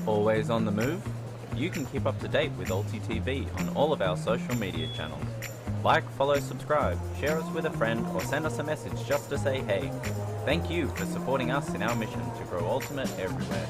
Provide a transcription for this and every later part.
Always on the move? You can keep up to date with ulti.TV on all of our social media channels. Like, follow, subscribe, share us with a friend, or send us a message just to say hey. Thank you for supporting us in our mission to grow Ultimate everywhere.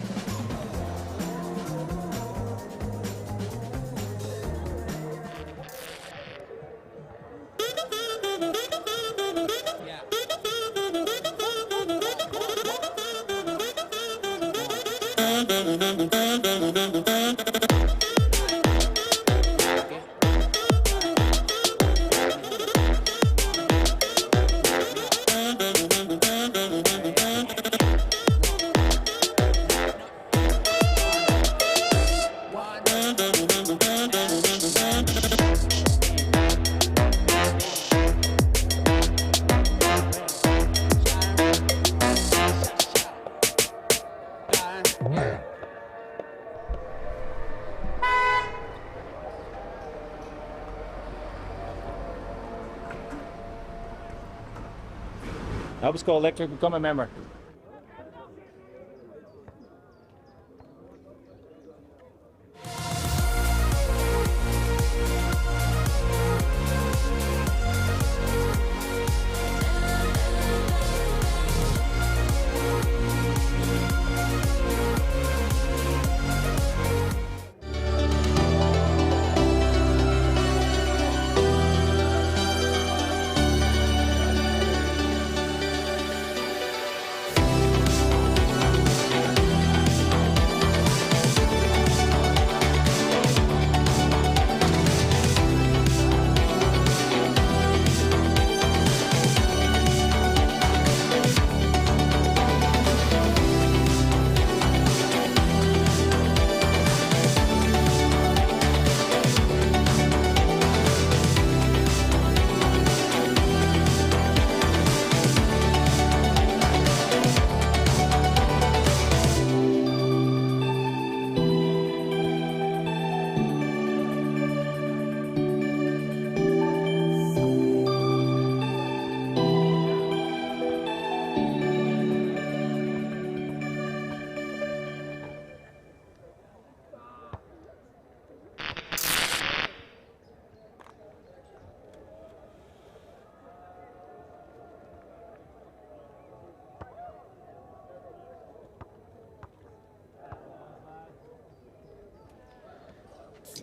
Help us go electric, become a member.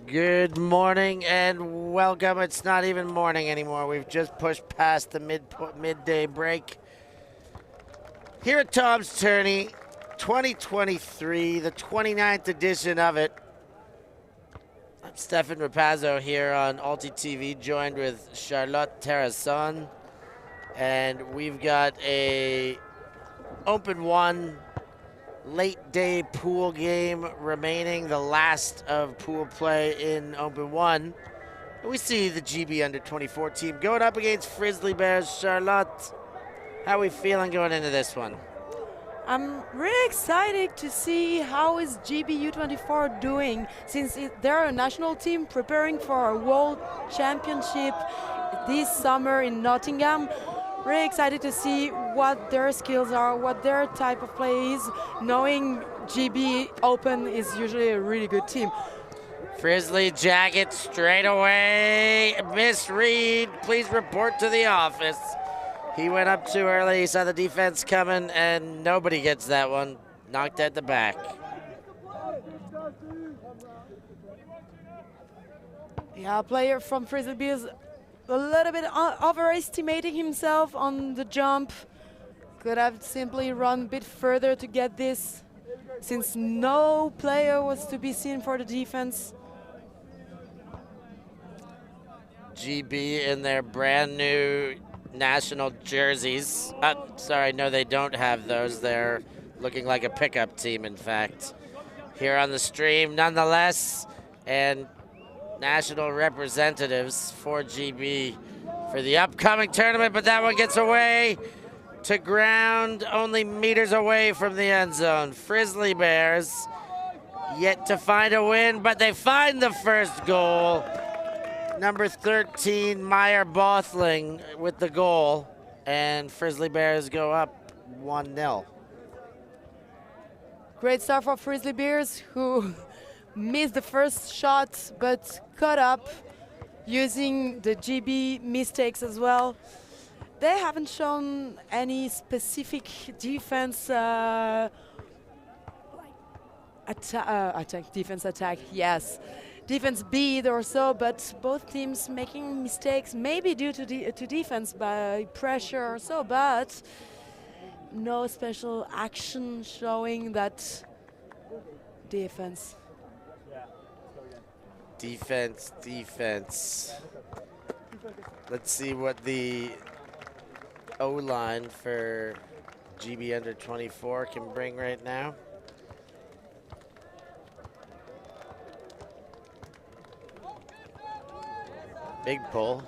Good morning and welcome. It's not even morning anymore. We've just pushed past the midday break. Here at Tom's Tourney, 2023, the 29th edition of it. Stefan Rapazzo here on ulti.TV, joined with Charlotte Terrasson. And we've got a Open 1 late day pool game remaining, the last of pool play in Open 1. We see the GB under 24 team going up against Frizzly Bears. Charlotte, how are we feeling going into this one? I'm really excited to see how is GB U24 doing, since they're a national team preparing for a world championship this summer in Nottingham. Really excited to see what their skills are, what their type of play is, knowing GB Open is usually a really good team. Frizzly jacket straight away. Misread. Please report to the office. He went up too early. He saw the defense coming, and nobody gets that one. Knocked at the back. Yeah, a player from Frisbee is a little bit overestimating himself on the jump. Could have simply run a bit further to get this, since no player was to be seen for the defense. GB in their brand new national jerseys. Sorry, no, they don't have those. They're looking like a pickup team, in fact. Here on the stream, nonetheless, and national representatives for GB for the upcoming tournament, but that one gets away to ground, only meters away from the end zone. Frizzly Bears yet to find a win, but they find the first goal. Number 13, Meyer Bothling with the goal, and Frizzly Bears go up 1-0. Great start for Frizzly Bears, who missed the first shot but caught up using the GB mistakes as well. They haven't shown any specific defense attack, yes. Defense beat or so, but both teams making mistakes, maybe due to defense by pressure or so, but no special action showing that defense. Defense. Let's see what the O-line for GB under 24 can bring right now. Big pull.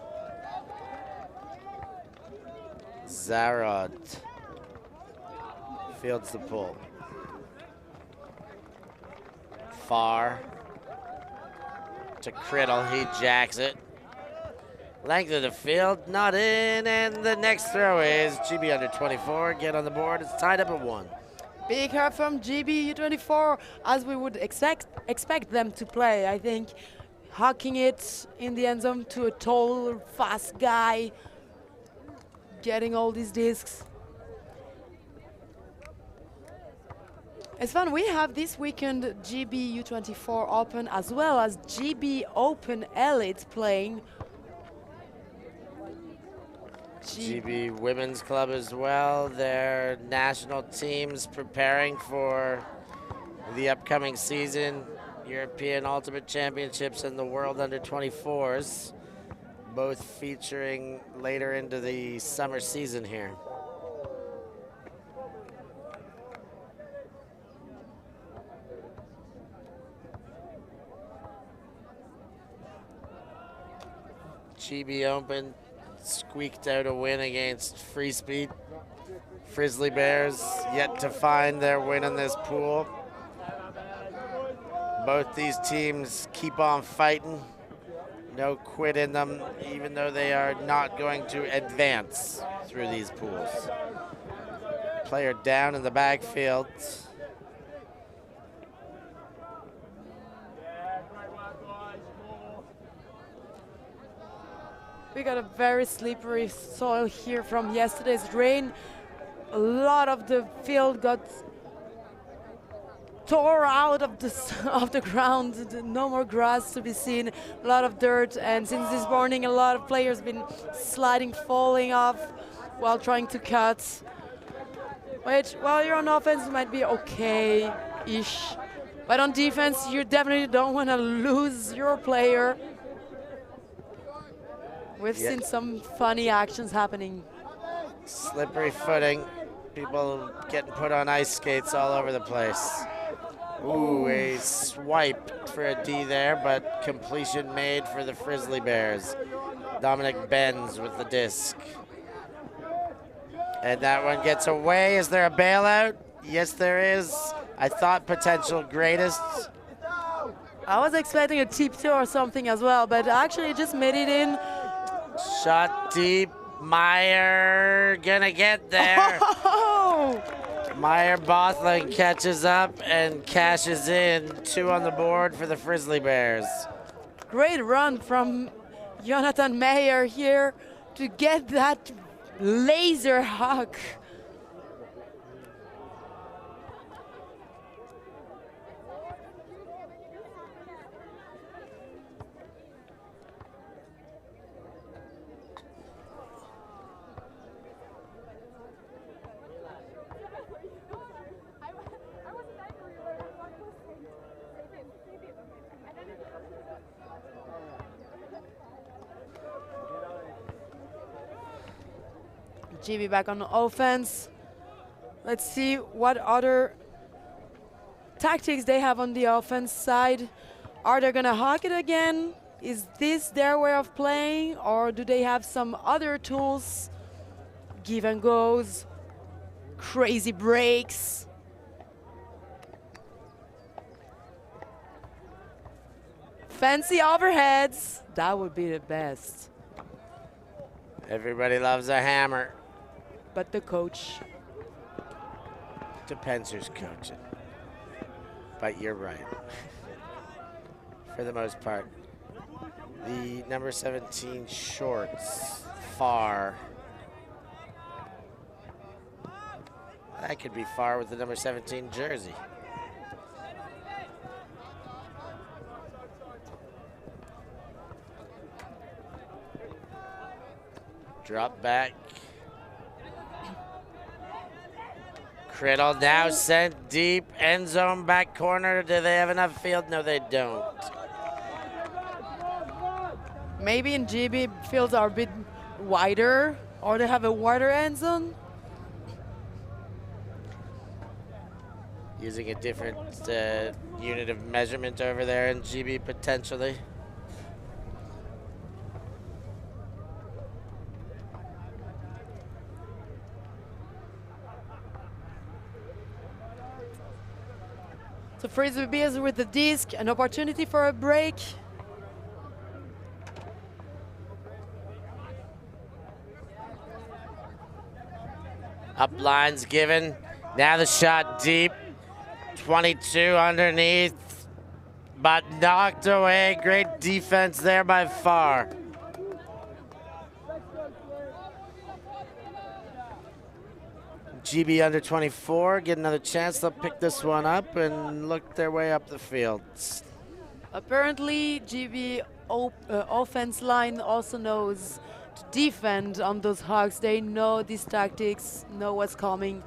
Zarod fields the pull. Far to Criddle, he jacks it. Length of the field, not in, and the next throw is GB under 24. Get on the board, it's tied up at 1. Big hurt from GB U24, as we would expect them to play, I think. Hucking it in the end zone to a tall, fast guy, getting all these discs. It's fun. We have this weekend GB U24 Open as well as GB Open Elite playing. GB Women's Club as well. Their national teams preparing for the upcoming season. European Ultimate Championships and the World Under 24s, both featuring later into the summer season here. GB Open squeaked out a win against Frisbee. Frizzly Bears yet to find their win in this pool. Both these teams keep on fighting. No quit in them, even though they are not going to advance through these pools. Player down in the backfield. We got a very slippery soil here from yesterday's rain. A lot of the field got tore out of the ground. No more grass to be seen. A lot of dirt, and since this morning, a lot of players been sliding, falling off while trying to cut. Which, while you're on offense, might be okay-ish. But on defense, you definitely don't want to lose your player. We've seen some funny actions happening. Slippery footing. People getting put on ice skates all over the place. Ooh, a swipe for a D there, but completion made for the Frizzly Bears. Dominic bends with the disc. And that one gets away. Is there a bailout? Yes, there is. I thought potential greatest. I was expecting a tip two or something as well, but actually it just made it in. Shot deep. Meyer gonna get there. Oh! Meyer Bothling catches up and cashes in. 2 on the board for the Frizzly Bears. Great run from Jonathan Meyer here to get that laser hug. GB back on offense. Let's see what other tactics they have on the offense side. Are they gonna hawk it again? Is this their way of playing, or do they have some other tools? Give and goes, crazy breaks. Fancy overheads, that would be the best. Everybody loves a hammer. But the coach. Depends who's coaching. But you're right. For the most part. The number 17 shorts, far. That could be far with the number 17 jersey. Drop back. Criddle now sent deep. End zone back corner. Do they have enough field? No, they don't. Maybe in GB fields are a bit wider, or they have a wider end zone. Using a different unit of measurement over there in GB potentially. So Frisbee is with the disc, an opportunity for a break. Up lines given. Now the shot deep. 22 underneath, but knocked away. Great defense there by far. GB under 24 get another chance. They'll pick this one up and look their way up the field. Apparently, GB offense line also knows to defend on those hugs. They know these tactics, know what's coming.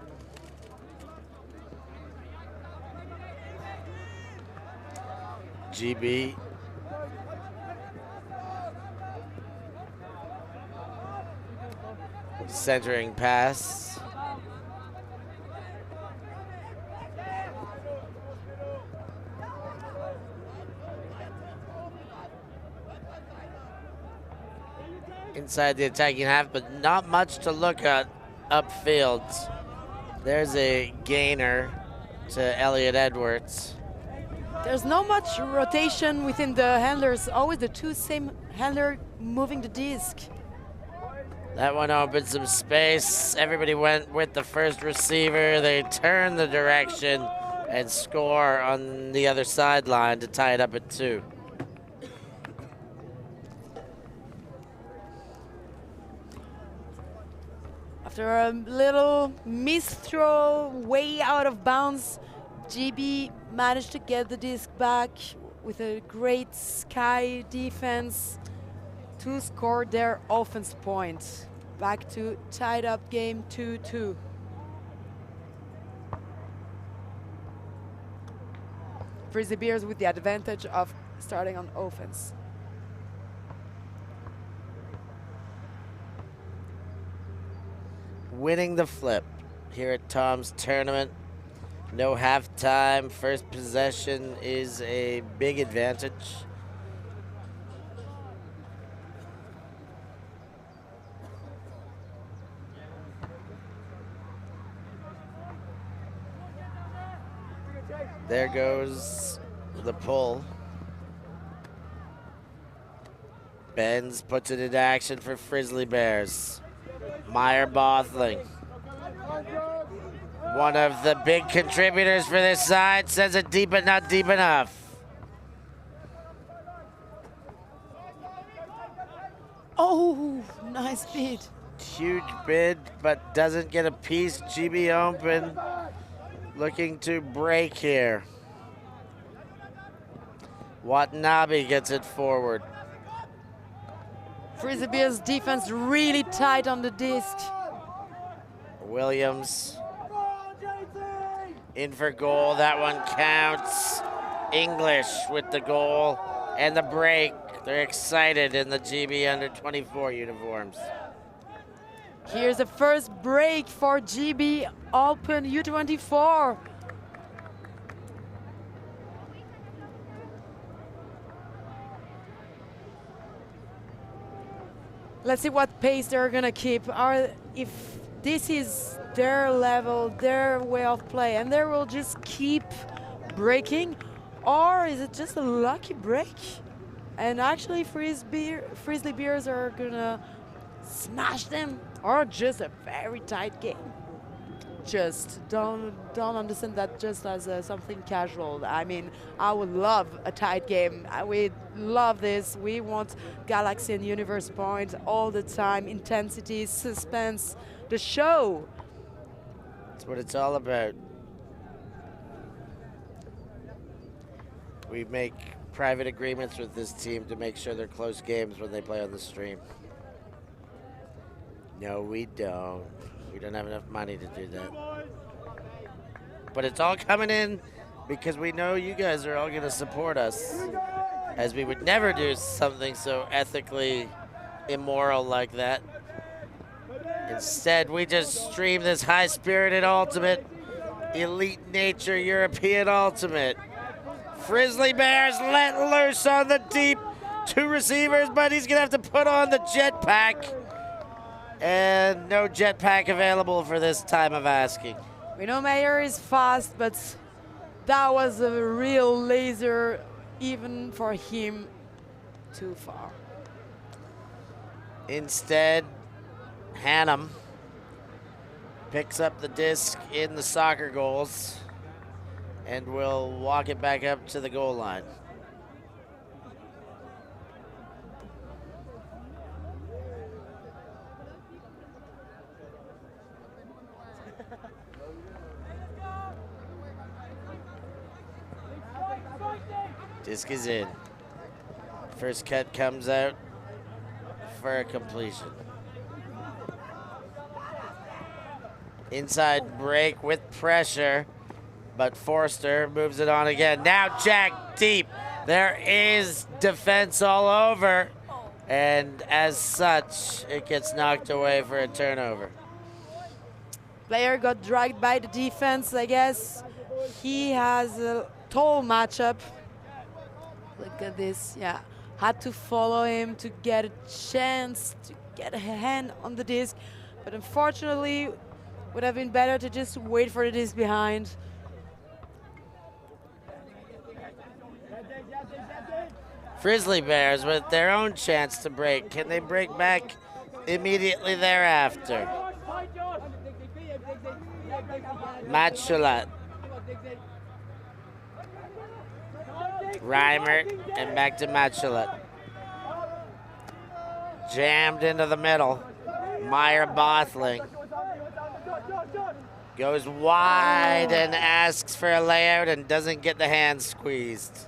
GB. Centering pass. Inside the attacking half, but not much to look at upfield. There's a gainer to Elliot Edwards. There's not much rotation within the handlers. Always the two same handler moving the disc. That one opened some space. Everybody went with the first receiver. They turn the direction and score on the other sideline to tie it up at 2. After a little misthrow way out of bounds, GB managed to get the disc back with a great Sky defense to score their offense point. Back to tied up game 2-2. Frisbee Bears with the advantage of starting on offense. Winning the flip here at Tom's tournament. No halftime. First possession is a big advantage. There goes the pull. Benz puts it into action for Frizzly Bears. Meyer Bothling, one of the big contributors for this side, sends it deep but not deep enough. Oh, nice bid. Huge bid, but doesn't get a piece. GB Open looking to break here. Watanabe gets it forward. Frisbee Bears defense really tight on the disc. Williams in for goal. That one counts. English with the goal and the break. They're excited in the GB under 24 uniforms. Here's the first break for GB Open U24. Let's see what pace they're gonna keep. If this is their level, their way of play, and they will just keep breaking, or is it just a lucky break? And actually, Frizzly Bears are gonna smash them, or just a very tight game. Just don't understand that just as something casual. I mean, I would love a tight game. We love this. We want Galaxy and Universe points all the time. Intensity, suspense, the show. That's what it's all about. We make private agreements with this team to make sure they're close games when they play on the stream. No, we don't. We don't have enough money to do that. But it's all coming in because we know you guys are all going to support us, as we would never do something so ethically immoral like that. Instead, we just stream this high-spirited ultimate, elite nature European ultimate. Frizzly Bears let loose on the deep. 2 receivers, but he's going to have to put on the jetpack. And no jetpack available for this time of asking. We know Meyer is fast, but that was a real laser, even for him, too far. Instead, Hannum picks up the disc in the soccer goals and will walk it back up to the goal line. Disc is in. First cut comes out for a completion. Inside break with pressure, but Forster moves it on again. Now Jack deep. There is defense all over, and as such, it gets knocked away for a turnover. Player got dragged by the defense, I guess. He has a tall matchup. Look at this, yeah. Had to follow him to get a chance to get a hand on the disc, but unfortunately, would have been better to just wait for the disc behind. Frizzly Bears with their own chance to break. Can they break back immediately thereafter? Machulat. Reimert and back to Machulat. Jammed into the middle. Meyer Bothling goes wide and asks for a layout and doesn't get the hand squeezed.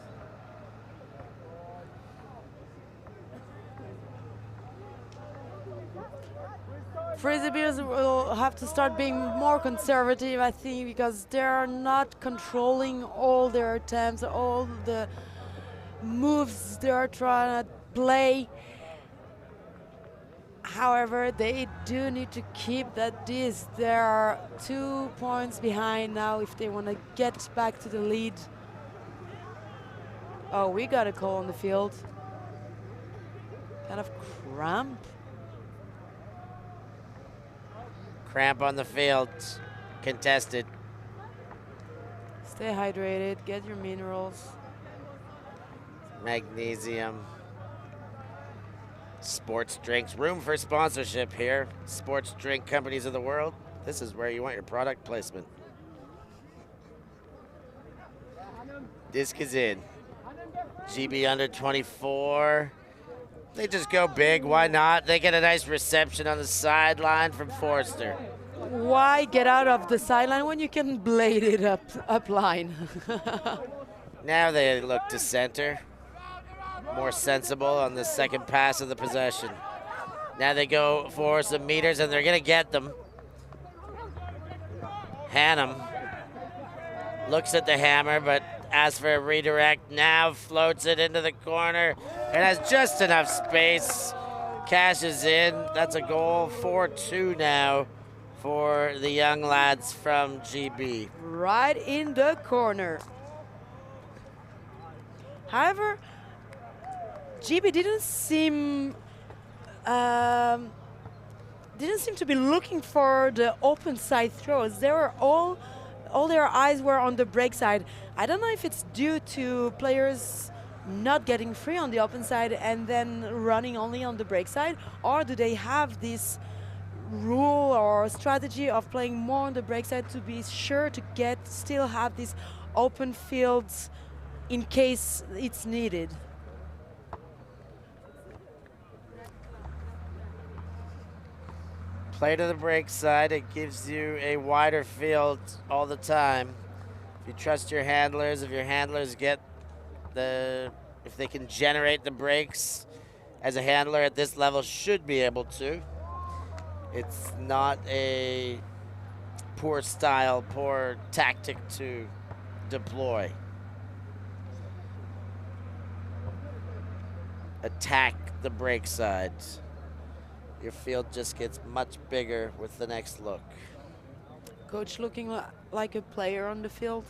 Frisbee will have to start being more conservative, I think, because they're not controlling all their attempts, all the moves they're trying to play. However, they do need to keep that this. They are 2 points behind now if they want to get back to the lead. Oh, we got a call on the field. Kind of cramp. Cramp on the field. Contested. Stay hydrated, get your minerals. Magnesium. Sports drinks. Room for sponsorship here. Sports drink companies of the world. This is where you want your product placement. Disc is in. GB under 24. They just go big. Why not? They get a nice reception on the sideline from Forster. Why get out of the sideline when you can blade it up line? Now they look to center. More sensible on the second pass of the possession. Now they go for some meters, and they're going to get them. Hannum looks at the hammer, but asks for a redirect. Now floats it into the corner and has just enough space. Cashes in. That's a goal. 4-2 now for the young lads from GB. Right in the corner. However, GB didn't seem to be looking for the open side throws. They were all their eyes were on the break side. I don't know if it's due to players not getting free on the open side and then running only on the break side, or do they have this rule or strategy of playing more on the break side to be sure to still have these open fields in case it's needed? Play to the break side, it gives you a wider field all the time. If you trust your handlers, if your handlers if they can generate the breaks as a handler at this level should be able to. It's not a poor style, poor tactic to deploy. Attack the break side. Your field just gets much bigger with the next look. Coach looking like a player on the field.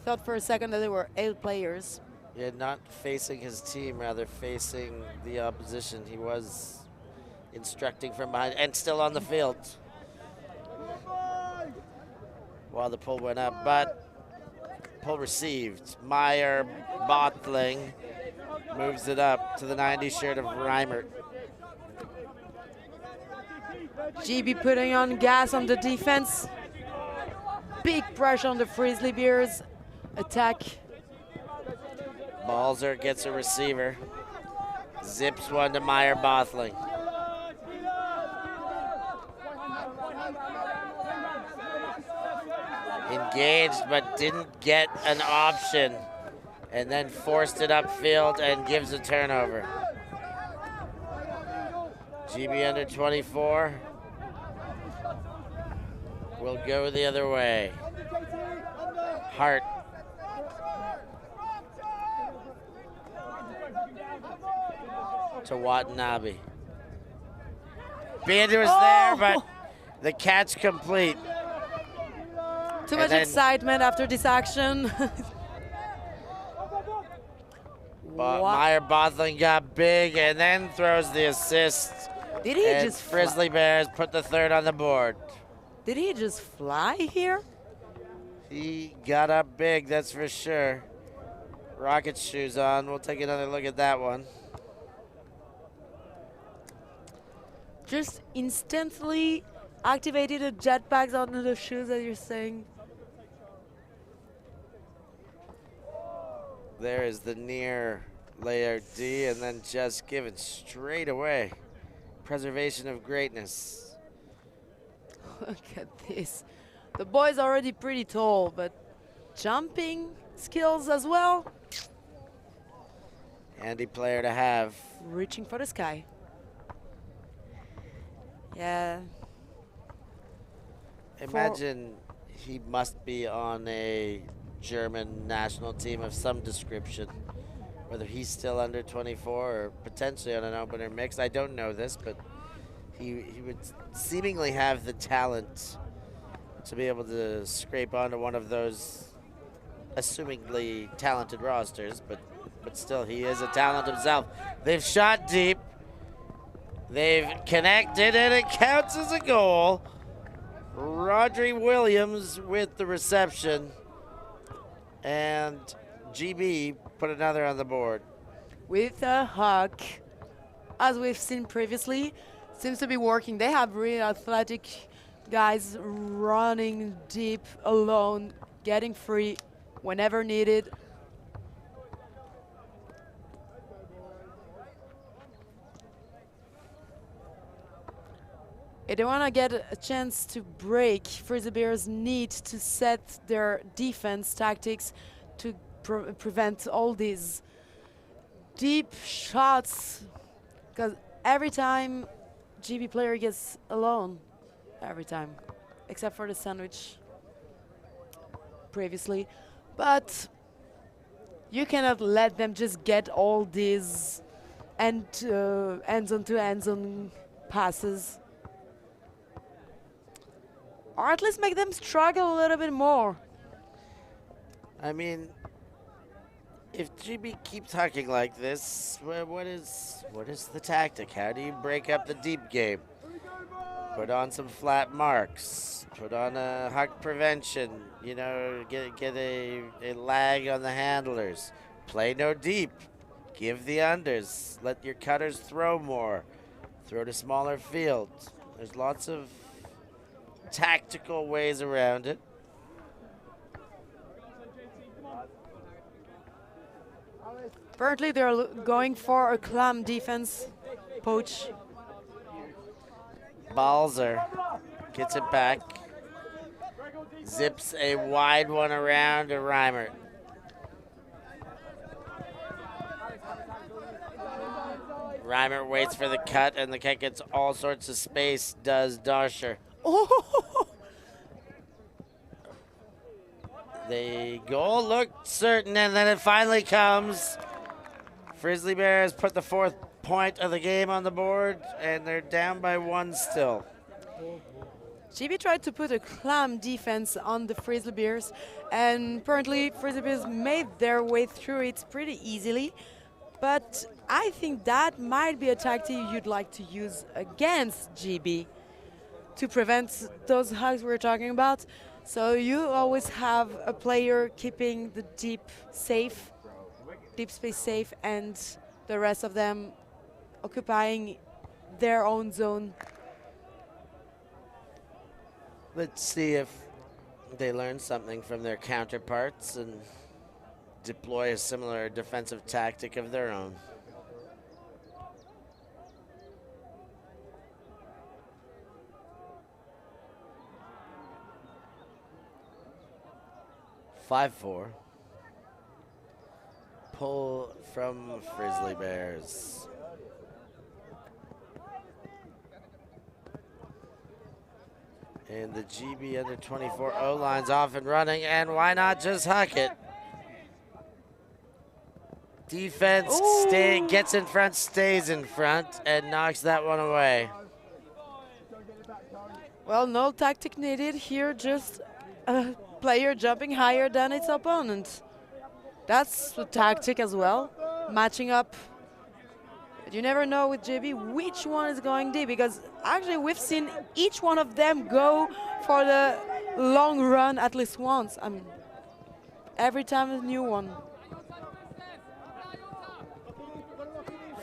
Thought for a second that there were 8 players. Yeah, not facing his team, rather facing the opposition. He was instructing from behind and still on the field while the pull went up, but pull received. Meyer Bottling moves it up to the 90 shirt of Reimert. GB putting on gas on the defense. Big pressure on the Frizzly Bears attack. Balzer gets a receiver. Zips one to Meyer Bothling. Engaged but didn't get an option. And then forced it upfield and gives a turnover. GB under 24 will go the other way. Hart. To Watanabe. Bander was there, but the catch complete. Too much excitement after this action. Meyer Bothling got big and then throws the assist. Did he just Frizzly Bears put the third on the board. Did he just fly here? He got up big, that's for sure. Rocket shoes on. We'll take another look at that one. Just instantly activated the jetpacks on the shoes that you're saying. There is the near layer D and then just given straight away. Preservation of greatness. Look at this. The boy's already pretty tall, but jumping skills as well. Handy player to have. Reaching for the sky. Yeah. Imagine he must be on a German national team of some description. Whether he's still under 24 or potentially on an opener mix, I don't know this, but he would seemingly have the talent to be able to scrape onto one of those assumingly talented rosters, but still, he is a talent himself. They've shot deep. They've connected, and it counts as a goal. Rodri Williams with the reception, and GB put another on the board. With a huck, as we've seen previously, seems to be working. They have really athletic guys running deep alone, getting free whenever needed. If they want to get a chance to break, Frisbee Bears need to set their defense tactics to prevent all these deep shots, because every time GB player gets alone, every time, except for the sandwich previously, but you cannot let them just get all these end zone to end zone passes, or at least make them struggle a little bit more. I mean, if GB keeps hucking like this, what is the tactic? How do you break up the deep game? Put on some flat marks. Put on a huck prevention. You know, get a lag on the handlers. Play no deep. Give the unders. Let your cutters throw more. Throw to smaller fields. There's lots of tactical ways around it. Apparently they're going for a clam defense poach. Balzer gets it back. Zips a wide one around to Reimer. Reimer waits for the cut, and the cut gets all sorts of space, does Darsher. Oh! The goal looked certain, and then it finally comes. Frizzly Bears put the 4th point of the game on the board, and they're down by 1 still. GB tried to put a clam defense on the Frizzly Bears, and apparently Frizzly Bears made their way through it pretty easily. But I think that might be a tactic you'd like to use against GB to prevent those hugs we're talking about. So you always have a player keeping the deep space safe, and the rest of them occupying their own zone. Let's see if they learn something from their counterparts and deploy a similar defensive tactic of their own. (5-4). Pull from Frizzly Bears. And the GB under 24 O-line's off and running, and why not just huck it? Defense gets in front, stays in front, and knocks that one away. Well, no tactic needed here, just a player jumping higher than its opponent. That's the tactic as well, matching up. But you never know with JB which one is going deep, because actually we've seen each one of them go for the long run at least once. I mean, every time a new one.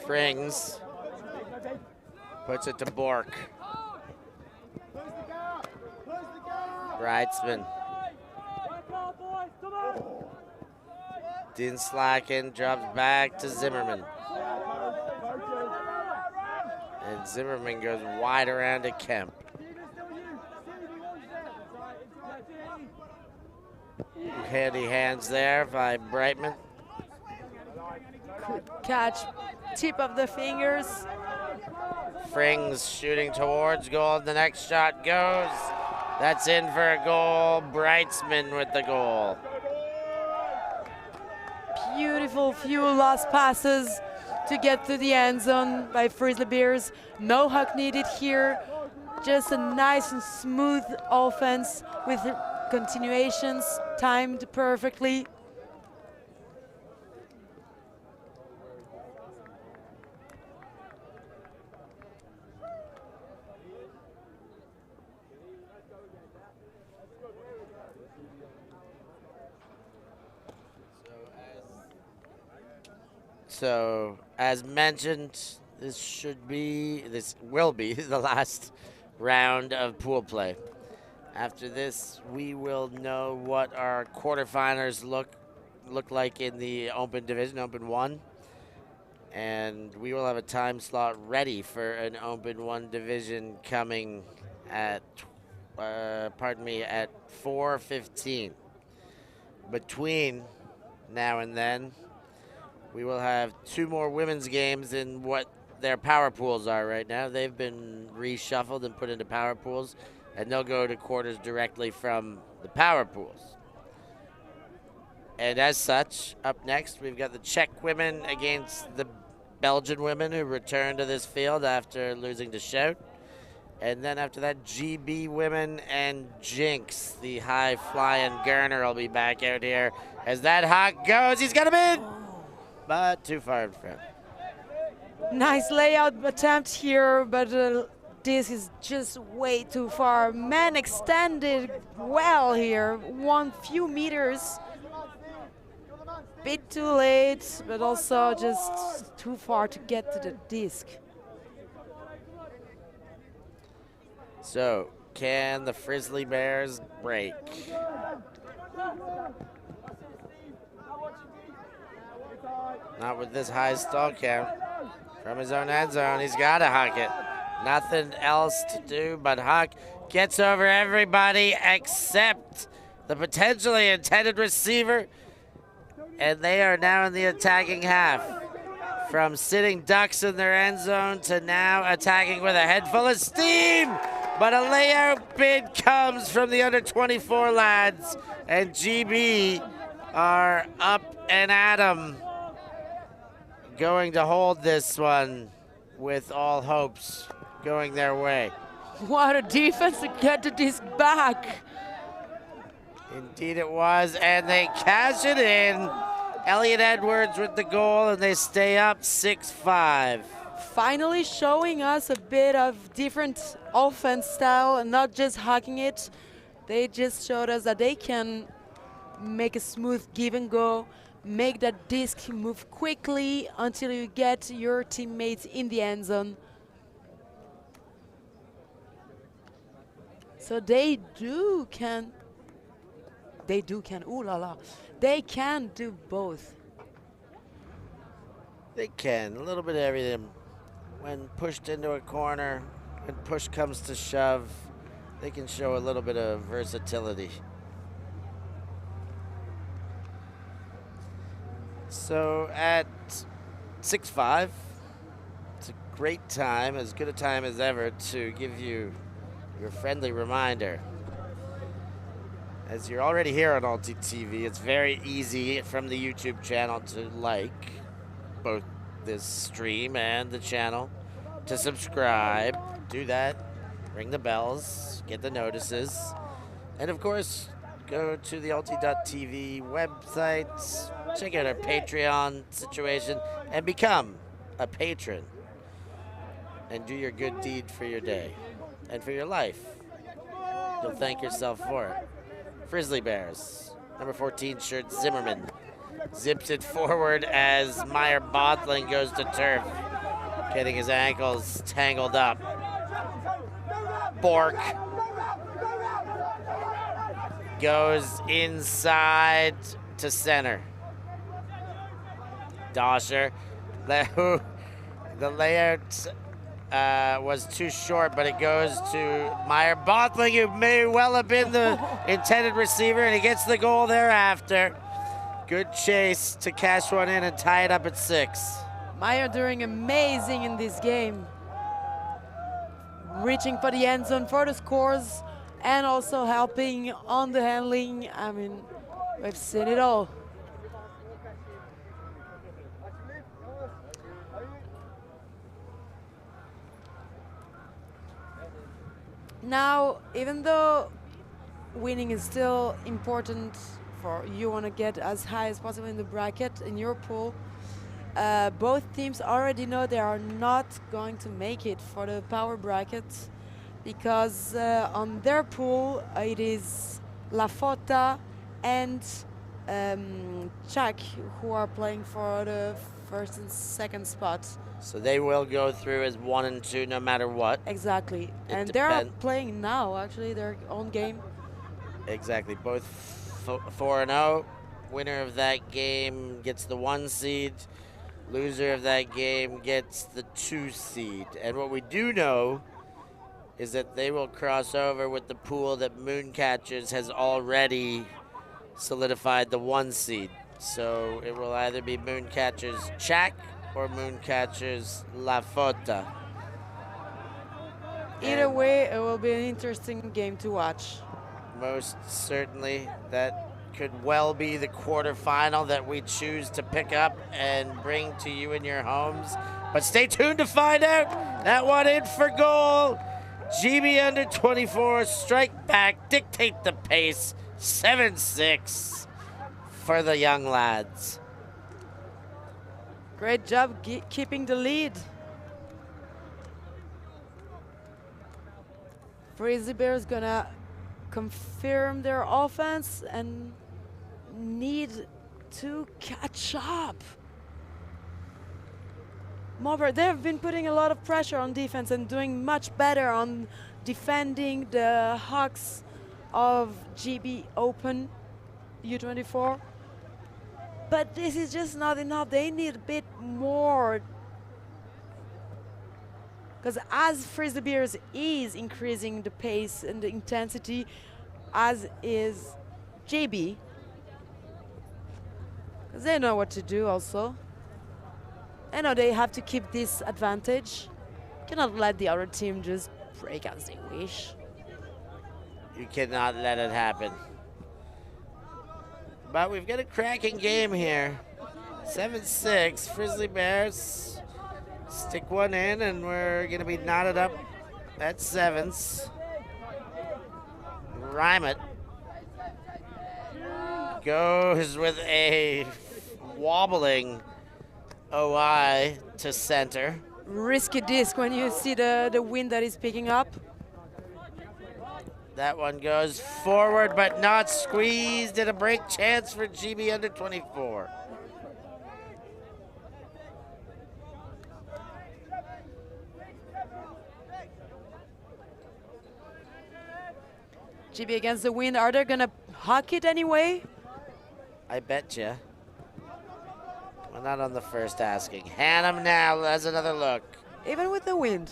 Frings puts it to Bork. Reitzman. Didn't slacken, drops back to Zimmerman. And Zimmerman goes wide around to Kemp. Handy hands there by Brightman. Could catch tip of the fingers. Frings shooting towards goal. The next shot goes. That's in for a goal. Brightsman with the goal. Beautiful few last passes to get to the end zone by Frizzly Bears. No huck needed here. Just a nice and smooth offense with continuations timed perfectly. So, as mentioned, this will be the last round of pool play. After this, we will know what our quarterfinals look like in the Open Division, Open 1. And we will have a time slot ready for an Open 1 division coming at, at 4:15. Between now and then, we will have 2 more women's games in what their power pools are right now. They've been reshuffled and put into power pools, and they'll go to quarters directly from the power pools. And as such, up next, we've got the Czech women against the Belgian women who return to this field after losing to Shout. And then after that, GB women and Jinx, the high-flying Gurner, will be back out here. As that hawk goes, he's got him in! But too far in front. Nice layout attempt here, but this is just way too far. Man extended well here, one few meters. Bit too late, but also just too far to get to the disc. So, can the Frizzly Bears break? Not with this high stall count. From his own end zone, he's got to huck it. Nothing else to do but huck. Gets over everybody except the potentially intended receiver. And they are now in the attacking half. From sitting ducks in their end zone to now attacking with a head full of steam. But a layout bid comes from the under 24 lads. And GB are up and at 'em. Going to hold this one with all hopes going their way. What a defense to get the disc back. Indeed it was, and they cash it in. Elliot Edwards with the goal, and they stay up 6-5. Finally showing us a bit of different offense style and not just hugging it. They just showed us that they can make a smooth give and go, make that disc move quickly until you get your teammates in the end zone. So they can, ooh la la. They can do both. They can, a little bit of everything. When pushed into a corner, when push comes to shove, they can show a little bit of versatility. So at 6-5, it's a great time, as good a time as ever, to give you your friendly reminder. As you're already here on ulti.TV, it's very easy from the YouTube channel to like both this stream and the channel, to subscribe, do that, ring the bells, get the notices, and of course, go to the ulti.TV website, check out our Patreon situation, and become a patron. And do your good deed for your day and for your life. You'll thank yourself for it. Frizzly Bears, number 14 shirt, Zimmerman. Zips it forward as Meyer Bothling goes to turf, getting his ankles tangled up. Bork goes inside to center. Dosher, the layout was too short, but it goes to Meyer Bothling, who may well have been the intended receiver, and he gets the goal thereafter. Good chase to cash one in and tie it up at 6. Meyer doing amazing in this game. reaching for the end zone for the scores and also helping on the handling. I mean, we've seen it all. Now, even though winning is still important for you want to get as high as possible in the bracket in your pool, both teams already know they are not going to make it for the power bracket because on their pool it is La Fota and Chak who are playing for the first and second spot. So they will go through as 1 and 2 no matter what. Exactly. And they're playing now, actually, their own game. Exactly. Both 4 and 0. Winner of that game gets the 1 seed. Loser of that game gets the 2 seed. And what we do know is that they will cross over with the pool that Mooncatchers has already solidified the 1 seed. So it will either be Mooncatchers Chak or Mooncatchers La Fota. Either way, it will be an interesting game to watch. Most certainly, that could well be the quarterfinal that we choose to pick up and bring to you in your homes. But stay tuned to find out. That one in for goal. GB under 24, strike back, dictate the pace. 7-6 for the young lads. Great job keeping the lead. Frisbee Bears gonna confirm their offense and need to catch up. Moreover, they've been putting a lot of pressure on defense and doing much better on defending the Hawks of GB Open U24. But this is just not enough. They need a bit more. Because as Frisbee Bears is increasing the pace and the intensity, as is JB, because they know what to do also. I know they have to keep this advantage. Cannot let the other team just break as they wish. You cannot let it happen. But we've got a cracking game here. 7-6, Frizzly Bears stick one in, and we're gonna be knotted up at sevens. Rymit goes with a wobbling OI to center. Risky disc when you see the wind that is picking up. That one goes forward, but not squeezed, and a break chance for GB under 24. GB against the wind. Are they gonna huck it anyway? I bet you. Well, not on the first asking. Hannum now has another look. Even with the wind.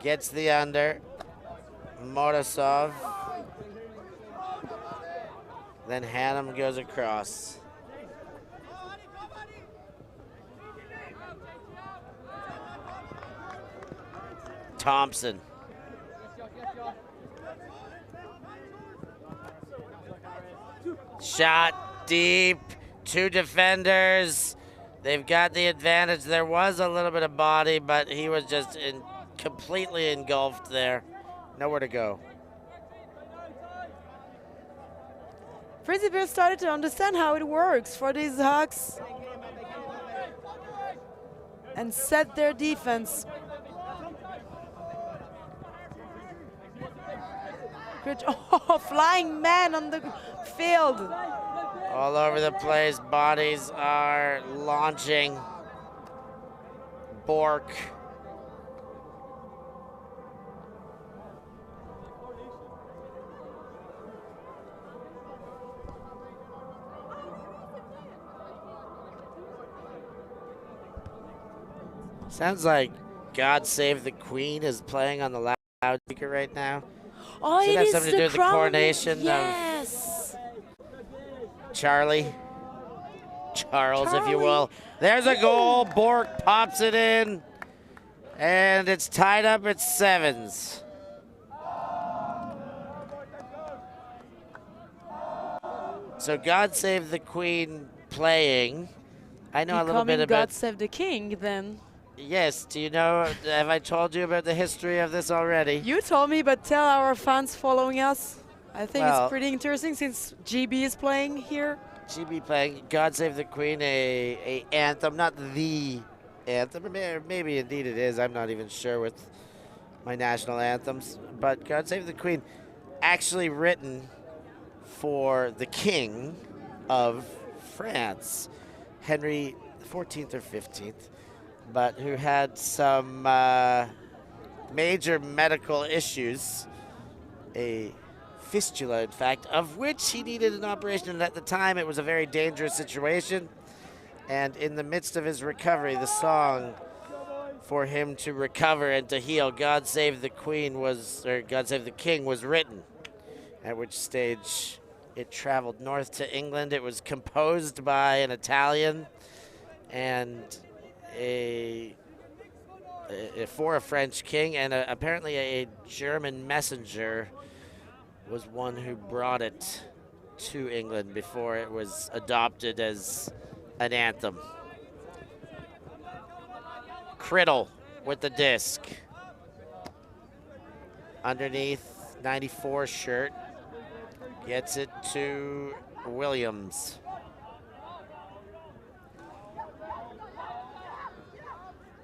Gets the under. Morozov. Then Hannum goes across. Thompson. Shot deep. 2 defenders. They've got the advantage. There was a little bit of body, but he was just completely engulfed there. Nowhere to go. Frisbee Bears started to understand how it works for these Hawks and set their defense. Oh, flying man on the field. All over the place, bodies are launching. Bork. Sounds like God Save the Queen is playing on the loudspeaker right now. Oh, Should it have is something to do with the crown. coronation Yes. of Charlie. Charles, if you will. There's a goal. Bork pops it in. And it's tied up at 7s. So God Save the Queen playing. I know a little bit about... God Save the King, then. Yes, do you know, have I told you about the history of this already? You told me, but tell our fans following us. I think Well, it's pretty interesting since GB is playing here. GB playing God Save the Queen, a anthem, not the anthem, maybe indeed it is, I'm not even sure with my national anthems, but God Save the Queen, actually written for the King of France, Henry XIV or 15th, but who had some major medical issues, a fistula, in fact, of which he needed an operation, and at the time it was a very dangerous situation. And in the midst of his recovery, the song for him to recover and to heal, God Save the Queen was, or God Save the King was written, at which stage it traveled north to England. It was composed by an Italian and for a French king, and apparently a German messenger was one who brought it to England before it was adopted as an anthem. Criddle with the disc. Underneath 94 shirt. Gets it to Williams.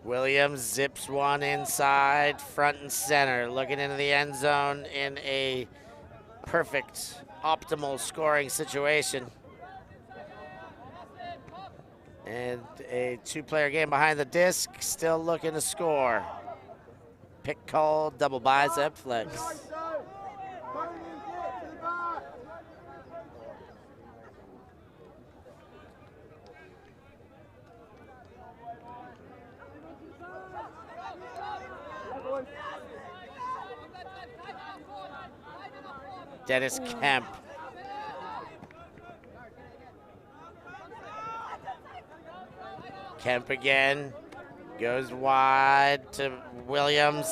Williams zips one inside, front and center, looking into the end zone in a perfect, optimal scoring situation. And a two-player game behind the disc, still looking to score. Pick call, double bicep flex. Dennis Kemp. Kemp again, goes wide to Williams,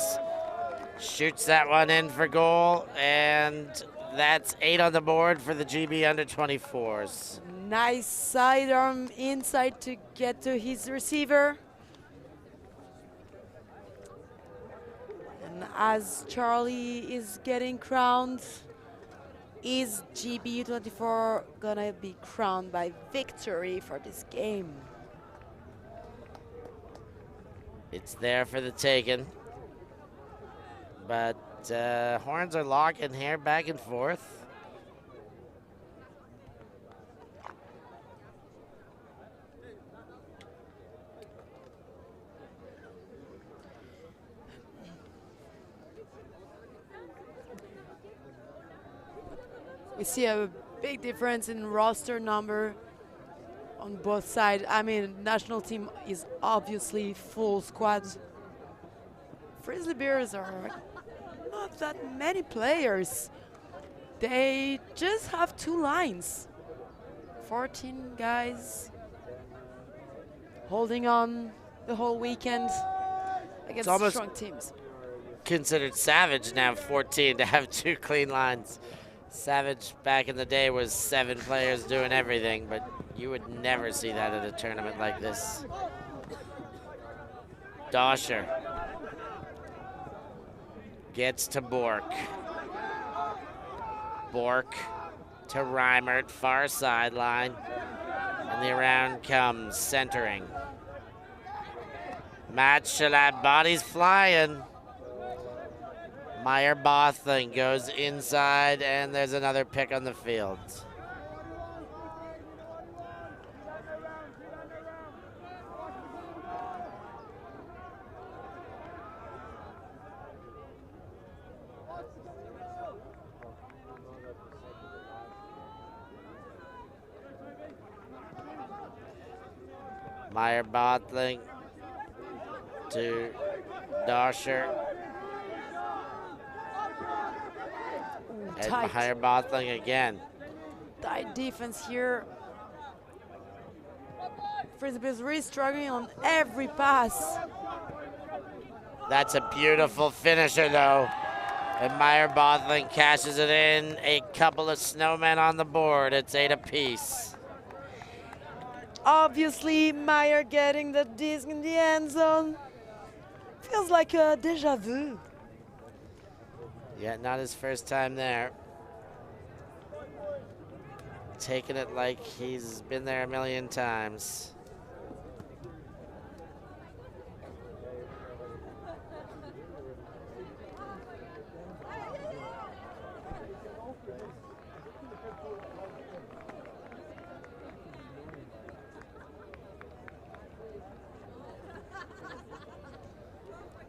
shoots that one in for goal, and that's 8 on the board for the GB under-24s. Nice sidearm inside to get to his receiver. And as Charlie is getting crowned, is GB U24 gonna be crowned by victory for this game? It's there for the taking, but horns are locking here, back and forth. We see a big difference in roster number on both sides. I mean, national team is obviously full squad. Frizzly Bears are not that many players. They just have 2 lines. 14 guys holding on the whole weekend against strong teams. Considered savage now, 14 to have 2 clean lines. Savage back in the day was 7 players doing everything, but you would never see that at a tournament like this. Doscher gets to Bork. Bork to Reimert, far sideline. And the around comes, centering. Matt Shalat, bodies flying. Meyer Bothling goes inside, and there's another pick on the field. Meyer Bothling to Doscher. And Meyer Bothling again. Tight defense here. Frisbee is really struggling on every pass. That's a beautiful finisher, though. And Meyer Bothling cashes it in. A couple of snowmen on the board. It's 8 apiece. Obviously, Meyer getting the disc in the end zone. Feels like a déjà vu. Yeah, not his first time there. Taking it like he's been there a million times.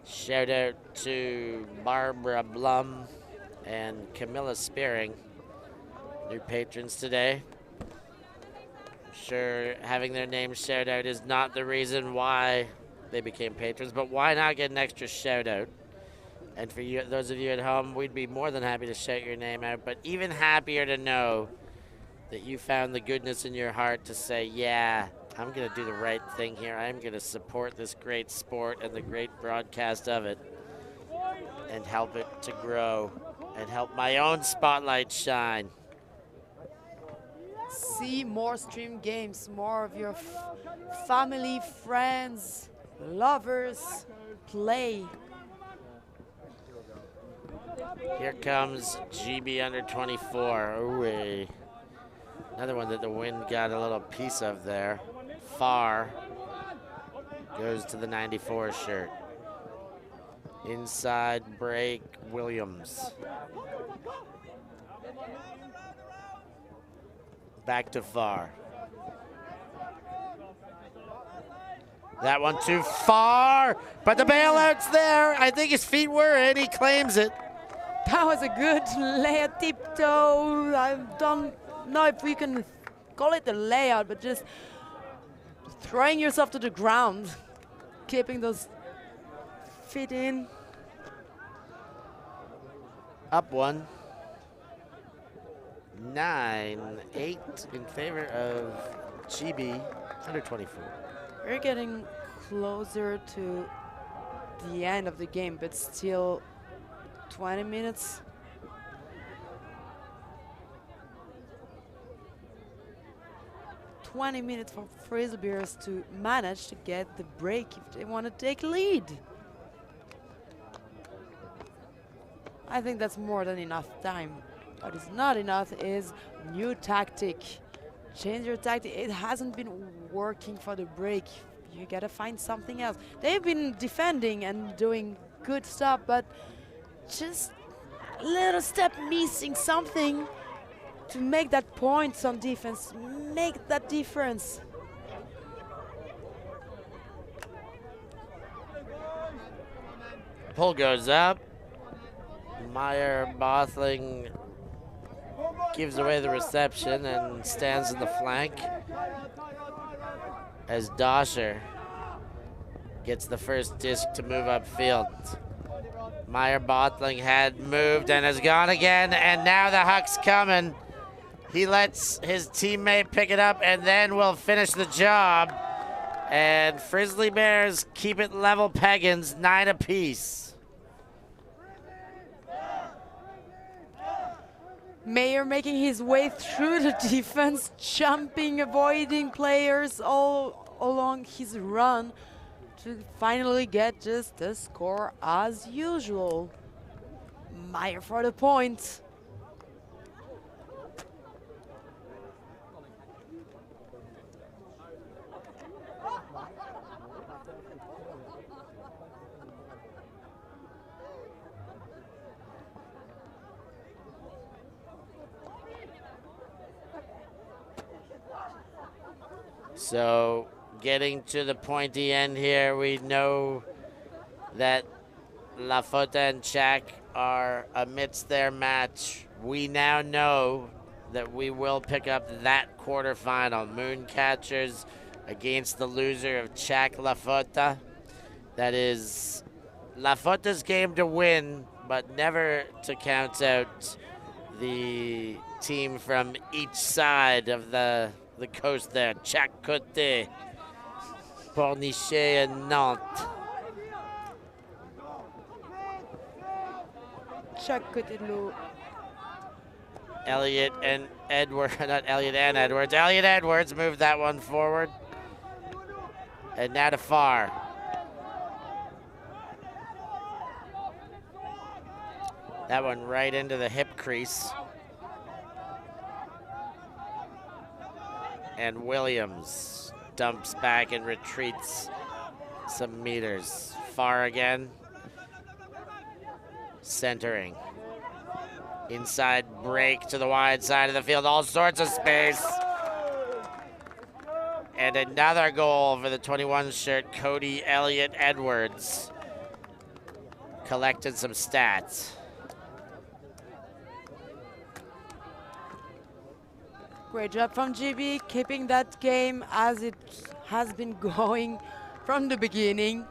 Shout out to Barbara Blum and Camilla Spearing, new patrons today. Sure, having their names shout out is not the reason why they became patrons, but why not get an extra shout out? And for you, those of you at home, we'd be more than happy to shout your name out, but even happier to know that you found the goodness in your heart to say, yeah, I'm going to do the right thing here. I'm going to support this great sport and the great broadcast of it and help it to grow and help my own spotlight shine. See more stream games, more of your family, friends, lovers play. Here comes GB under 24. Ooh, another one that the wind got a little piece of there. Far goes to the 94 shirt. Inside break, Williams. Back to Far. That one too far, but the bailout's there. I think his feet were in, he claims it. That was a good layout tiptoe. I don't know if we can call it a layout, but just throwing yourself to the ground, keeping those feet in. Up one. 9-8 in favor of GB under 24. We're getting closer to the end of the game, but still 20 minutes. For Frisbeers to manage to get the break if they want to take lead. I think that's more than enough time. What is not enough is new tactic. Change your tactic. It hasn't been working for the break. You gotta find something else. They've been defending and doing good stuff, but just a little step missing, something to make that point on defense, make that difference. Pull goes up. Meyer Bothling gives away the reception and stands in the flank as Dosher gets the first disc to move upfield. Meyer Bothling had moved and has gone again, and now the huck's coming. He lets his teammate pick it up and then will finish the job. And Frizzly Bears keep it level peggins, 9 apiece. Mayer making his way through the defense, jumping, avoiding players all along his run to finally get just the score as usual. Meyer for the point. So getting to the pointy end here, we know that Lafota and Chak are amidst their match. We now know that we will pick up that quarterfinal. Mooncatchers against the loser of Chak Lafota. That is Lafota's game to win, but never to count out the team from each side of the coast there, Chak Cote. Pornichet and Nantes. Chuck côté de l'eau. Elliott and Edwards, not Elliott and Edwards. Elliott Edwards moved that one forward. And now to Farr. That one right into the hip crease. And Williams dumps back and retreats some meters. Farr again. Centering. Inside break to the wide side of the field. All sorts of space. And another goal for the 21 shirt, Cody Elliott Edwards. Collected some stats. Great job from GB, keeping that game as it has been going from the beginning.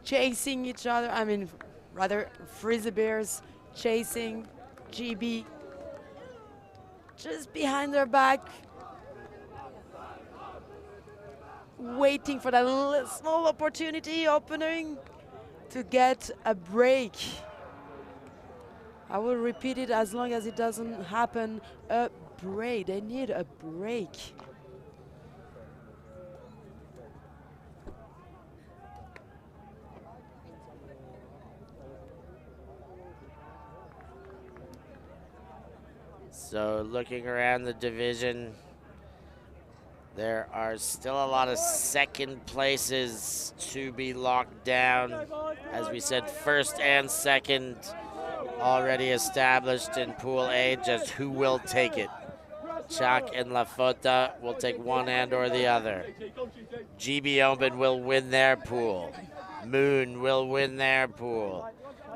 Chasing each other, rather Frisbee Bears chasing GB just behind their back, waiting for that little small opportunity opening to get a break. I will repeat it as long as it doesn't happen. A break. They need a break. So looking around the division, there are still a lot of second places to be locked down. As we said, first and second already established in Pool A, just who will take it. Chak and La Fota will take one and or the other. GB Open will win their pool. Moon will win their pool.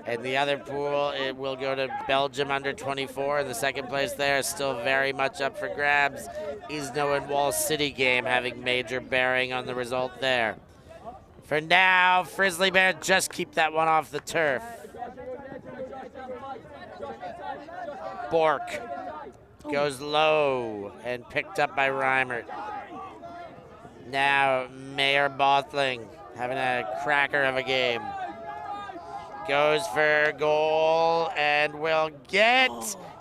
And the other pool, it will go to Belgium under 24, and the second place there is still very much up for grabs. Isno and Wall City game having major bearing on the result there. For now, Frizzly Bear just keep that one off the turf. Bork goes low and picked up by Reimert. Now Mayor Bothling having a cracker of a game. Goes for goal and will get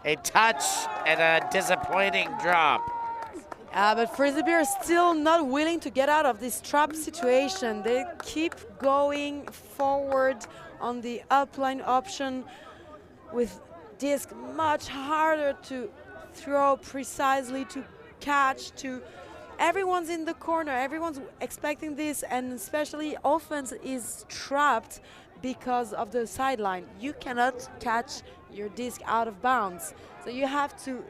a touch and a disappointing drop. But Frisbee are still not willing to get out of this trap situation. They keep going forward on the upline option with disc much harder to throw precisely, to catch, to everyone's in the corner, everyone's expecting this, and especially offense is trapped because of the sideline. You cannot catch your disc out of bounds. So you have to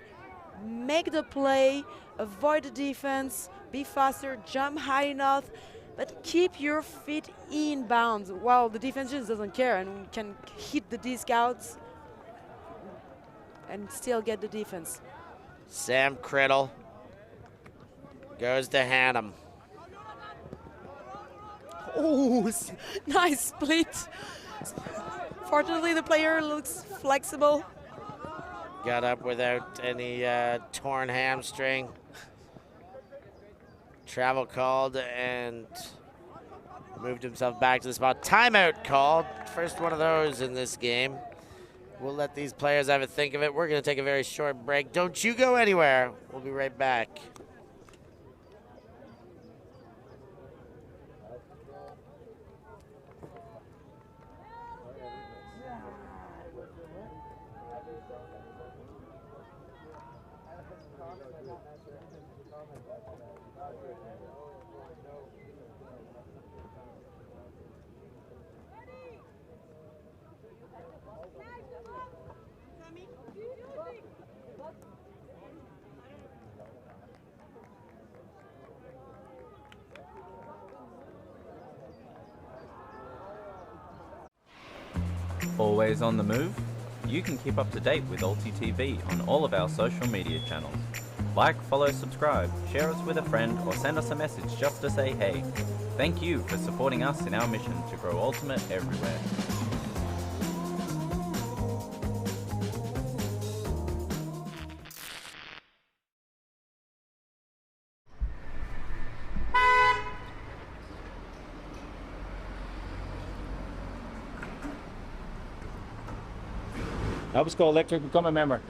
make the play, avoid the defense, be faster, jump high enough, but keep your feet in bounds while the defense just doesn't care and can hit the disc out and still get the defense. Sam Criddle goes to Hannum. Oh, nice split. Fortunately, the player looks flexible. Got up without any torn hamstring. Travel called and moved himself back to the spot. Timeout called. First one of those in this game. We'll let these players have a think of it. We're going to take a very short break. Don't you go anywhere. We'll be right back. Always on the move? You can keep up to date with ulti.TV on all of our social media channels. Like, follow, subscribe, share us with a friend, or send us a message just to say hey. Thank you for supporting us in our mission to grow Ultimate everywhere. That was called Electric. Become a member.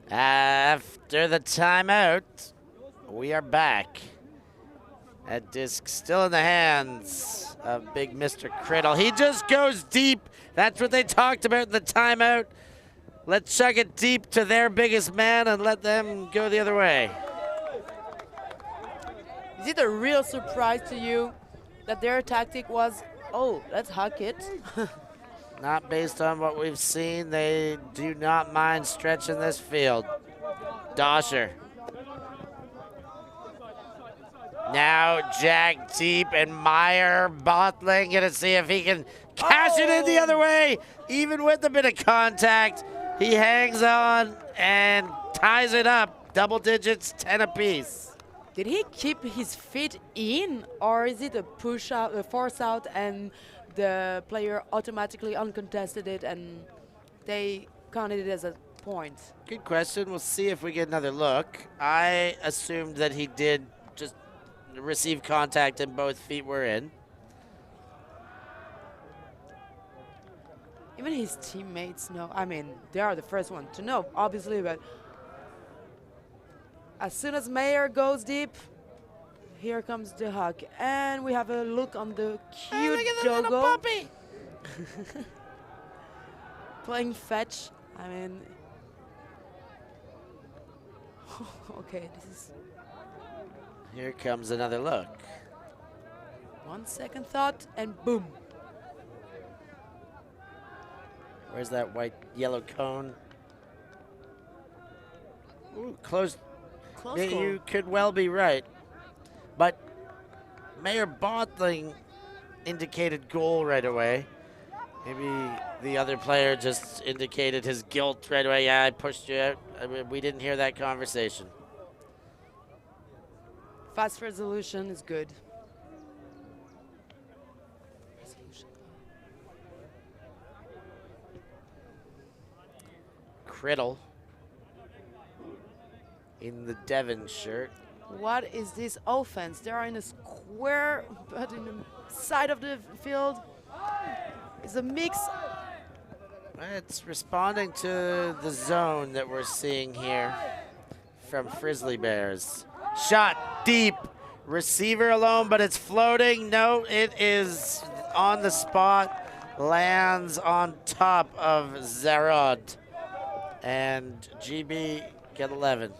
After the timeout, we are back. That disc still in the hands of big Mr. Criddle. He just goes deep. That's what they talked about in the timeout. Let's chuck it deep to their biggest man and let them go the other way. Is it a real surprise to you that their tactic was, oh, let's huck it? Not based on what we've seen. They do not mind stretching this field. Dosher. Now Jack deep and Meyer bottling. Gonna see if he can cash it in the other way. Even with a bit of contact, he hangs on and ties it up. Double digits, 10 apiece. Did he keep his feet in, or is it a push out, a force out, and the player automatically uncontested it and they counted it as a point? Good question. We'll see if we get another look. I assumed that he did just receive contact and both feet were in. Even his teammates know. I mean, they are the first one to know, obviously, but as soon as Mayer goes deep, here comes the huck. And we have a look on the cute look at the doggo. little puppy. Playing fetch. I mean, okay, this is Here comes another look. 1 second thought and boom. Where's that white yellow cone? Ooh, close. Close Yeah, goal. you could well be right. But Mayor Bottling indicated goal right away. Maybe the other player just indicated his guilt right away. Yeah, I pushed you out. I mean, we didn't hear that conversation. Fast resolution is good. Criddle in the Devon shirt. What is this offense? They are in a square, but in the side of the field. It's a mix. It's responding to the zone that we're seeing here from Frizzly Bears. Shot deep. Receiver alone, but it's floating. No, it is on the spot. Lands on top of Zarod. And GB get 11.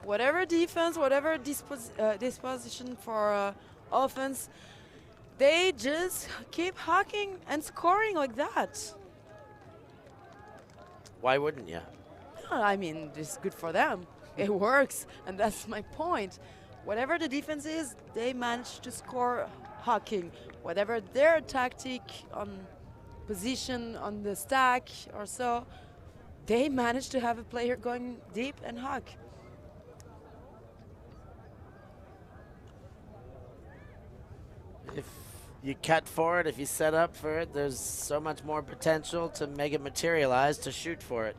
Whatever defense, whatever disposition for offense, they just keep hacking and scoring like that. Why wouldn't you? I mean, it's good for them. It works, and that's my point. Whatever the defense is, they manage to score hacking. Whatever their tactic on position on the stack or so, they manage to have a player going deep and hack. If you cut for it, if you set up for it, there's so much more potential to make it materialize, to shoot for it.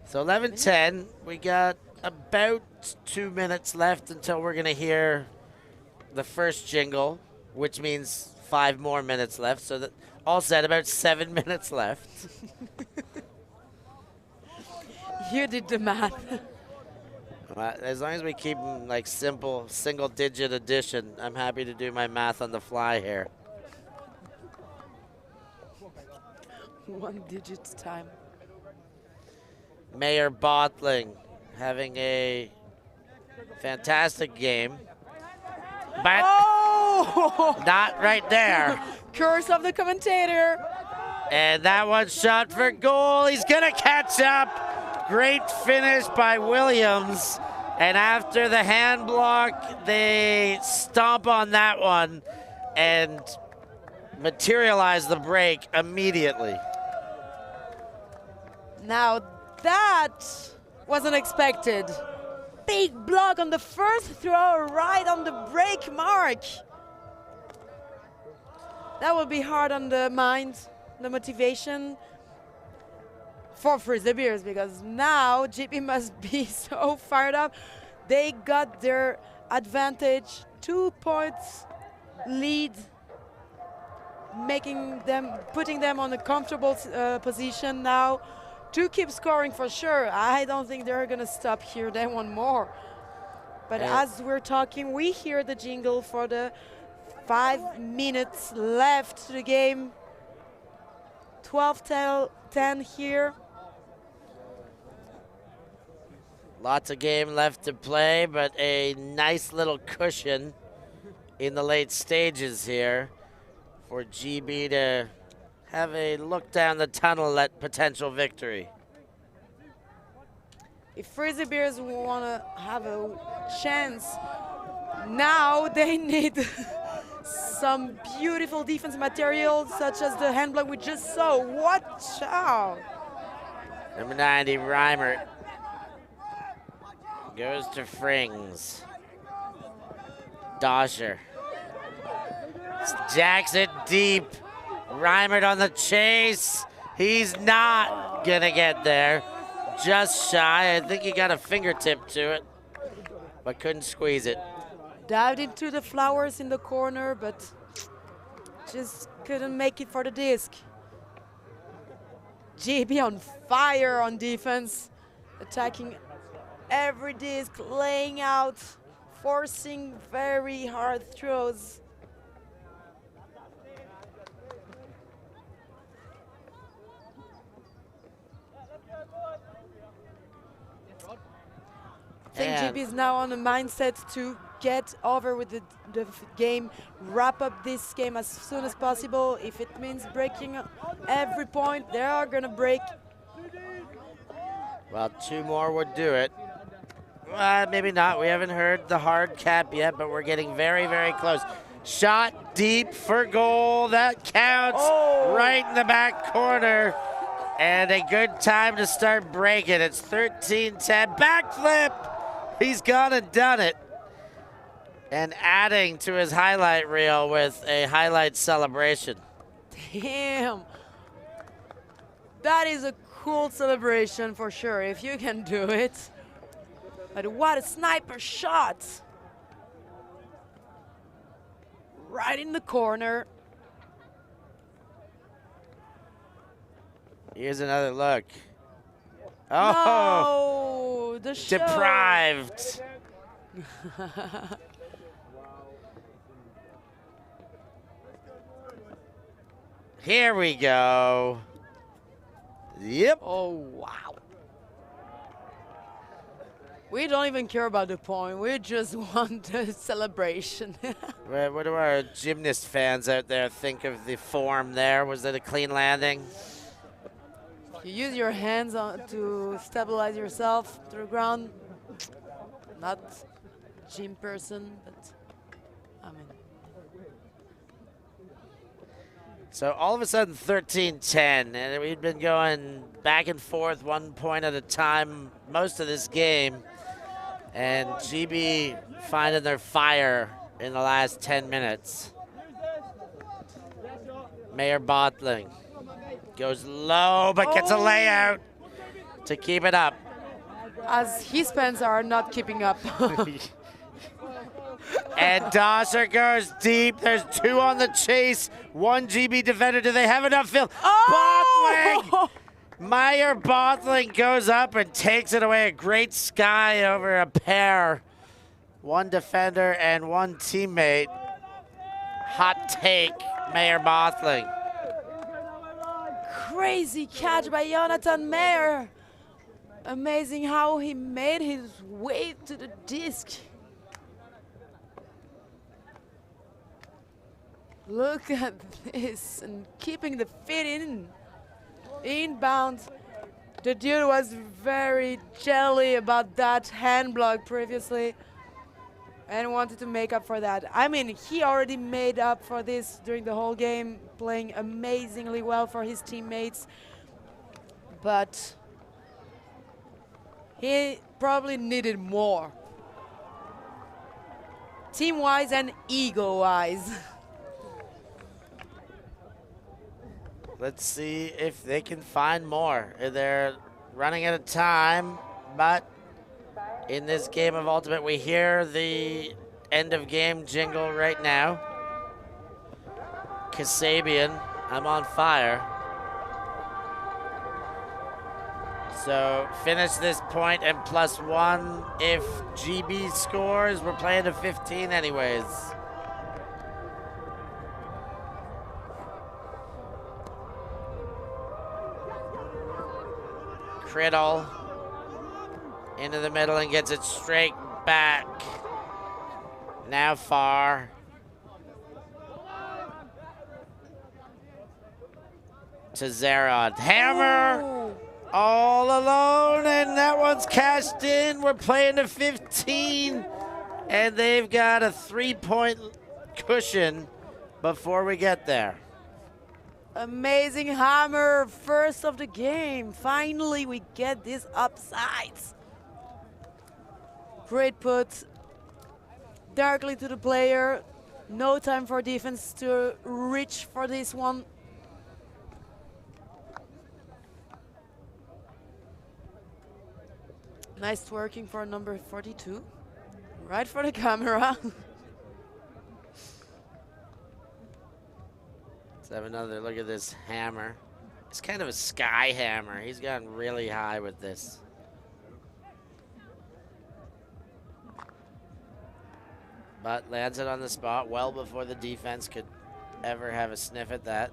So 11-10, we got about 2 minutes left until we're gonna hear the first jingle, which means 5 more minutes left. So that all said, about 7 minutes left. You did the math. As long as we keep them like simple, single-digit addition, I'm happy to do my math on the fly here. 1 digit time. Mayor Bottling having a fantastic game, but not right there. Curse of the commentator. And that one's shot for goal. He's gonna catch up. Great finish by Williams. And after the hand block, they stomp on that one and materialize the break immediately. Now that wasn't expected. big block on the first throw, right on the break mark. That will be hard on the mind, the motivation for Frisbee, because now GB must be so fired up. They got their advantage, 2 points lead, putting them on a comfortable position now to keep scoring for sure. I don't think they're gonna stop here. They want more. But as we're talking, we hear the jingle for the 5 minutes left to the game. 12-10 here. Lots of game left to play, but a nice little cushion in the late stages here for GB to have a look down the tunnel at potential victory. If Frisbee want to have a chance, now they need some beautiful defense materials, such as the hand block we just saw. Watch out! Number 90, Reimer, goes to Frings. Dosher jacks it deep. Reimer on the chase. He's not gonna get there. Just shy. I think he got a fingertip to it, but couldn't squeeze it. Dived into the flowers in the corner, but just couldn't make it for the disc. GB on fire on defense, attacking every disc, laying out, forcing very hard throws. I think GB is now on the mindset to get over with the game, wrap up this game as soon as possible. If it means breaking every point, they are gonna break. Well, 2 more would do it. Maybe not. We haven't heard the hard cap yet, but we're getting very, very close. Shot deep for goal. That counts right in the back corner. And a good time to start breaking. It's 13-10. Backflip. He's gone and done it. And adding to his highlight reel with a highlight celebration. Damn. That is a cool celebration for sure, if you can do it. But what a sniper shot. Right in the corner. Here's another look. Oh, no, the show. Deprived. Here we go. Yep. Oh, wow. We don't even care about the point. We just want the celebration. What do our gymnast fans out there think of the form there? Was it a clean landing? You use your hands to stabilize yourself to the ground. Not gym person, but I mean. So all of a sudden 13-10, and we've been going back and forth 1 point at a time most of this game. And GB finding their fire in the last 10 minutes. Mayor Bottling goes low, but gets a layout to keep it up. As his pens are not keeping up. And Dosser goes deep. There's 2 on the chase. 1 GB defender. Do they have enough field? Bottling! Meyer Bottling goes up and takes it away. A great sky over a pair. 1 defender and 1 teammate. Hot take, Mayer Bottling. Crazy catch by Jonathan Mayer. Amazing how he made his way to the disc. Look at this, and keeping the feet inbound. The dude was very jelly about that hand block previously and wanted to make up for that. I mean, he already made up for this during the whole game, playing amazingly well for his teammates. But He probably needed more. Team-wise and ego-wise. Let's see if they can find more. They're running out of time, but in this game of Ultimate, we hear the end of game jingle right now. Kasabian, I'm on fire. So finish this point and +1 if GB scores. We're playing to 15 anyways. Criddle into the middle and gets it straight back. Now far. To Zerod. Hammer! Oh. All alone, and that one's cashed in. We're playing to 15, and they've got a 3-point cushion before we get there. Amazing hammer, first of the game. Finally, we get this upsides. Great put, directly to the player. No time for defense to reach for this one. Nice twerking for number 42. Right for the camera. Let's have another look at this hammer. It's kind of a sky hammer. He's gotten really high with this. But lands it on the spot well before the defense could ever have a sniff at that.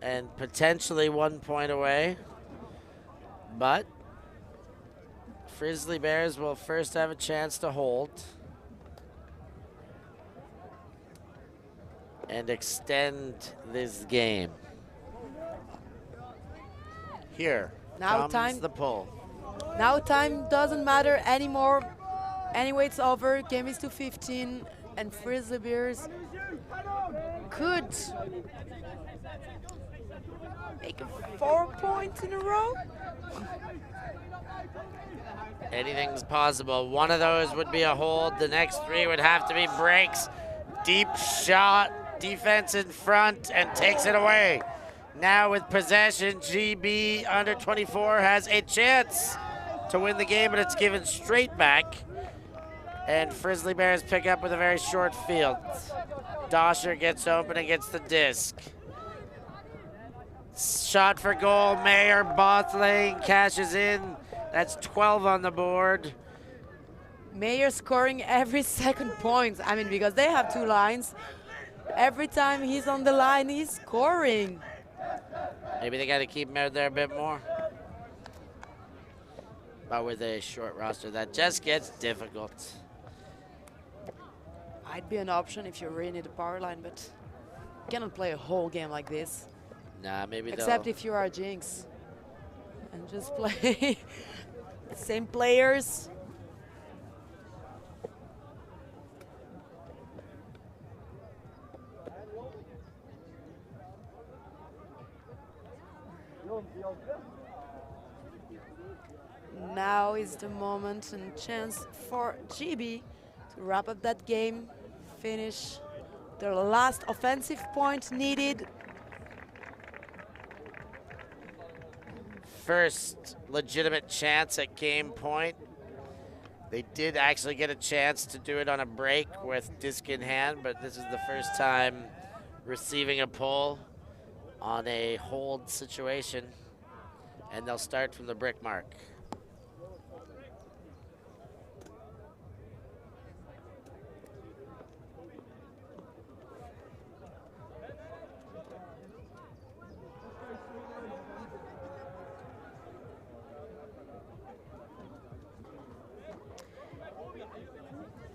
And potentially 1 point away. But Frizzly Bears will first have a chance to hold and extend this game. Here Now comes time. the pull. Now time doesn't matter anymore. Anyway, it's over. Game is to 15, and Frizzly Bears could make 4 points in a row. Anything's possible. One of those would be a hold. The next 3 would have to be breaks. Deep shot. Defense in front and takes it away. Now with possession, GB under 24 has a chance to win the game, but it's given straight back. And Frizzly Bears pick up with a very short field. Dosher gets open and gets the disc. Shot for goal, Mayer, bot lane, cashes in. That's 12 on the board. Mayer scoring every second point. I mean, because they have 2 lines. Every time he's on the line, he's scoring. Maybe they got to keep him out there a bit more. But with a short roster, that just gets difficult. Might be an option if you really need a power line, but you cannot play a whole game like this. Nah, maybe Except if you are Jinx. And just play the same players. Now is the moment and chance for GB to wrap up that game, finish their last offensive point needed. First legitimate chance at game point. They did actually get a chance to do it on a break with disc in hand, but this is the first time receiving a pull on a hold situation. And they'll start from the brick mark.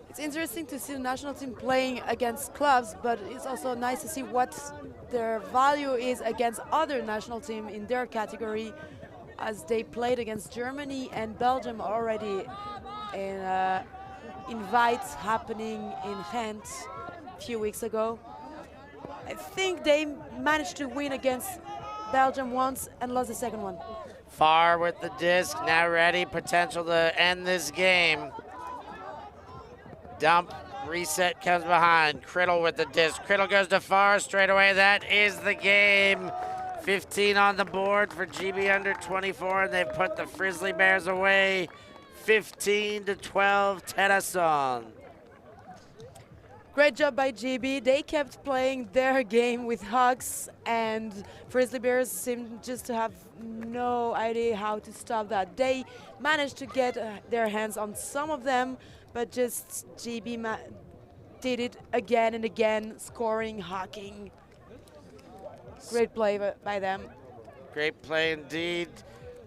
It's interesting to see the national team playing against clubs, but it's also nice to see what their value is against other national team in their category, as they played against Germany and Belgium already in invites happening in Ghent a few weeks ago. I think they managed to win against Belgium once and lost the second one. Far with the disc, now ready, potential to end this game. Dump, reset comes behind. Criddle with the disc. Criddle goes to Far straight away. That is the game. 15 on the board for GB under 24, and they've put the Frizzly Bears away. 15-12, Terrason. Great job by GB. They kept playing their game with hugs, and Frizzly Bears seemed just to have no idea how to stop that. They managed to get their hands on some of them, but just GB did it again and again, scoring, hacking. Great play by them. Great play indeed.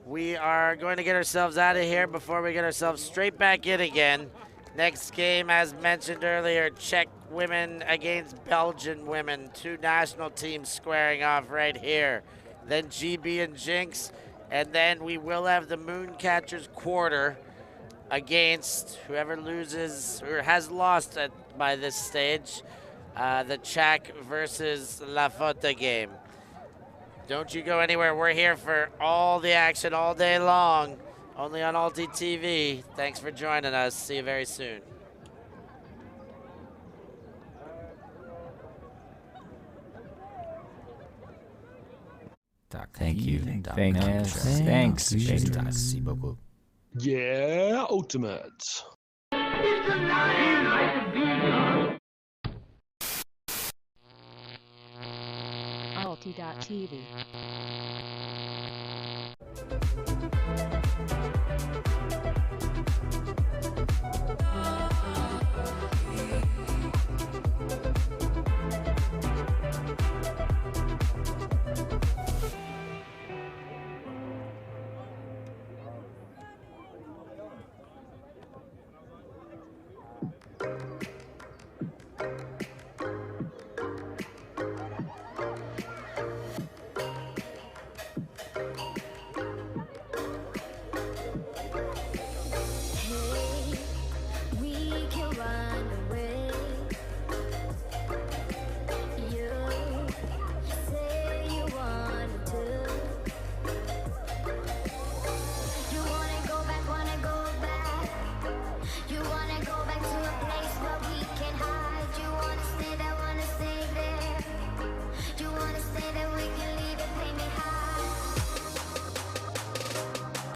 We are going to get ourselves out of here before we get ourselves straight back in again. Next game, as mentioned earlier, Czech women against Belgian women. Two national teams squaring off right here. Then GB and Jinx, and then we will have the Mooncatchers quarter against whoever loses or has lost by this stage, the Czech versus La Fota game. Don't you go anywhere. We're here for all the action all day long, only on ulti.TV. Thanks for joining us. See you very soon. Thank you. Thanks. Merci beaucoup. Yeah, ultimate. ulti.TV.